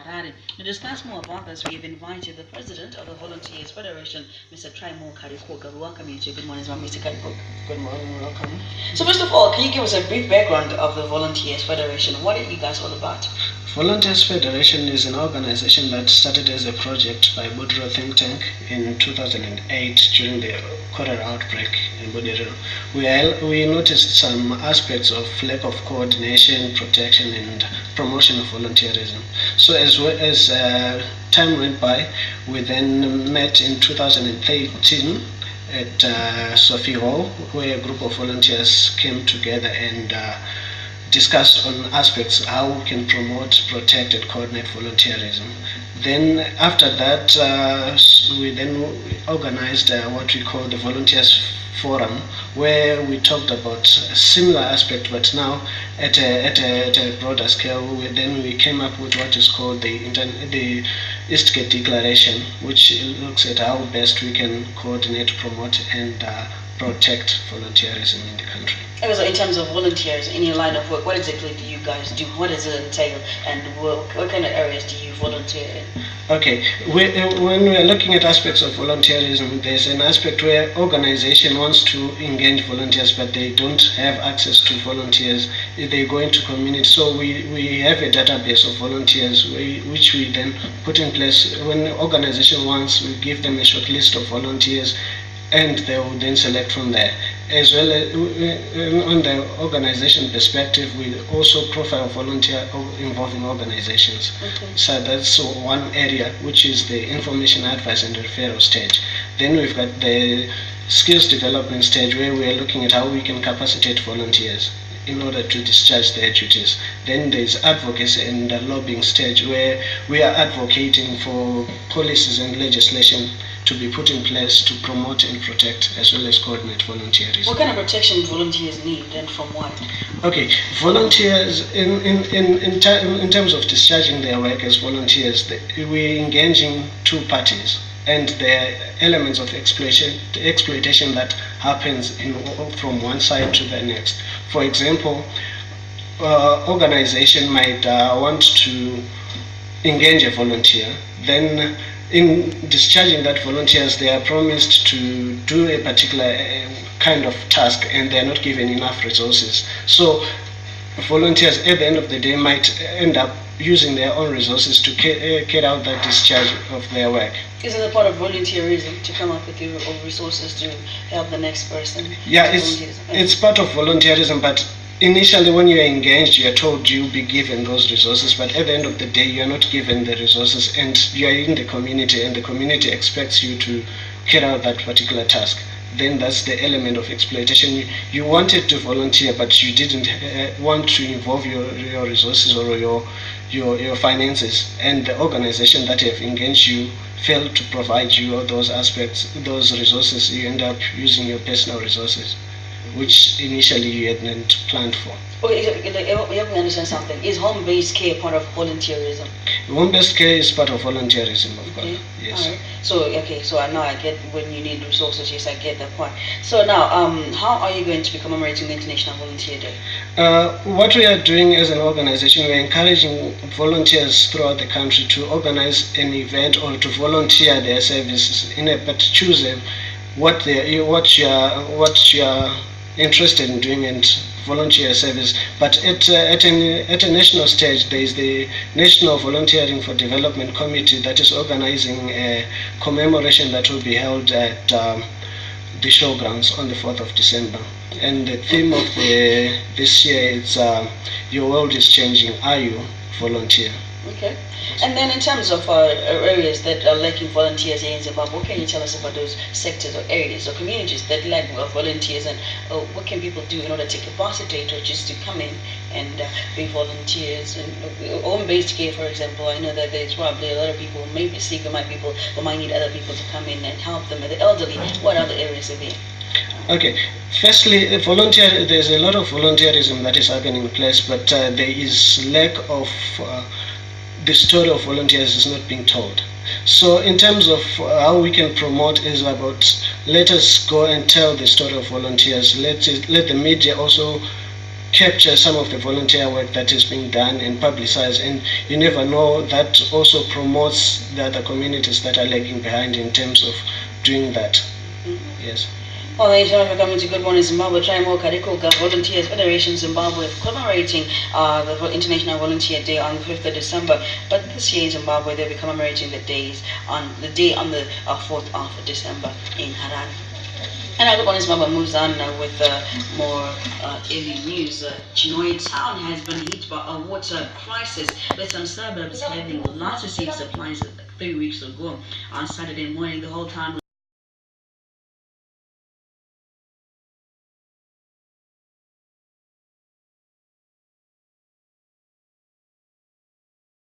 Harare. To discuss more about this, we have invited the president of the Volunteers Federation, Mr. Trymore Karikoga. We welcome you to Good Morning, Mr. Karikoga. Good morning, welcome. So first of all, can you give us a brief background of the Volunteers Federation? What are you guys all about? Volunteers Federation is an organization that started as a project by Budro think tank in 2008 during the cholera outbreak in Budiro. We noticed some aspects of lack of coordination, protection, and promotion of volunteerism. So as time went by, we then met in 2013 at Sophie Hall, where a group of volunteers came together and discuss on aspects how we can promote, protect, and coordinate volunteerism. Then after that, we then organized what we call the Volunteers Forum, where we talked about a similar aspect, but now at a broader scale. Then we came up with what is called the Eastgate Declaration, which looks at how best we can coordinate, promote, and protect volunteerism in the country. Okay, so in terms of volunteers in your line of work, what exactly do you guys do? What does it entail, and what kind of areas do you volunteer in? Okay, when we're looking at aspects of volunteerism, there's an aspect where organization wants to engage volunteers, but they don't have access to volunteers. They go into community, so we have a database of volunteers which we then put in place. When the organization wants, we give them a short list of volunteers, and they will then select from there. As well as on the organization perspective, we also profile volunteer involving organizations. Okay. So that's one area, which is the information, advice, and referral stage. Then we've got the skills development stage, where we are looking at how we can capacitate volunteers in order to discharge their duties. Then there's advocacy and the lobbying stage, where we are advocating for policies and legislation to be put in place to promote and protect as well as coordinate volunteerism. What kind of protection do volunteers need, and from what? Okay, volunteers in terms of discharging their work as volunteers, we're engaging two parties, and there are elements of exploitation that happens from one side to the next. For example, organization might want to engage a volunteer, then in discharging that volunteers, they are promised to do a particular kind of task, and they are not given enough resources. So volunteers at the end of the day might end up using their own resources to carry out that discharge of their work. Is it a part of volunteerism to come up with your own resources to help the next person? Yeah, it's part of volunteerism, but initially when you are engaged, you are told you'll be given those resources, but at the end of the day, you are not given the resources, and you are in the community, and the community expects you to carry out that particular task. Then that's the element of exploitation. You wanted to volunteer, but you didn't want to involve your resources or your finances, and the organization that have engaged you failed to provide you all those aspects, those resources. You end up using your personal resources, which initially you hadn't planned for. Okay, help me understand something. Is home-based care part of volunteerism? Home-based care is part of volunteerism, of course. Okay. Yes. All right. So now I get when you need resources. Yes, I get that part. So now, how are you going to be commemorating the International Volunteer Day? What we are doing as an organization, we're encouraging volunteers throughout the country to organize an event or to volunteer their services but choose what you're interested in doing and volunteer service. But at a national stage, there is the National Volunteering for Development Committee that is organizing a commemoration that will be held at the showgrounds on the 4th of December. And the theme of this year is Your World is Changing, Are You? Volunteer. Okay. And then in terms of areas that are lacking volunteers here in Zimbabwe, what can you tell us about those sectors or areas or communities that lack volunteers, and what can people do in order to capacitate or just to come in and be volunteers? And home-based care, for example, I know that there's probably a lot of people who may be sick, or who might need other people to come in and help them. And the elderly, what other areas are there? Okay, firstly, there's a lot of volunteerism that is happening in place, but there is lack of the story of volunteers is not being told. So in terms of how we can promote is about, let us go and tell the story of volunteers. Let the media also capture some of the volunteer work that is being done and publicize, and you never know, that also promotes the other communities that are lagging behind in terms of doing that. Yes. Well, thank you for coming to Good Morning Zimbabwe. Trymore Karikoga, Volunteers Federation Zimbabwe, commemorating the International Volunteer Day on the 5th of December. But this year in Zimbabwe, they'll be commemorating the day on the 4th of December in Harare. And our Good Morning Zimbabwe moves on with more early news. Chinoy town has been hit by a water crisis, with some suburbs having last received supplies 3 weeks ago. On Saturday morning, the whole town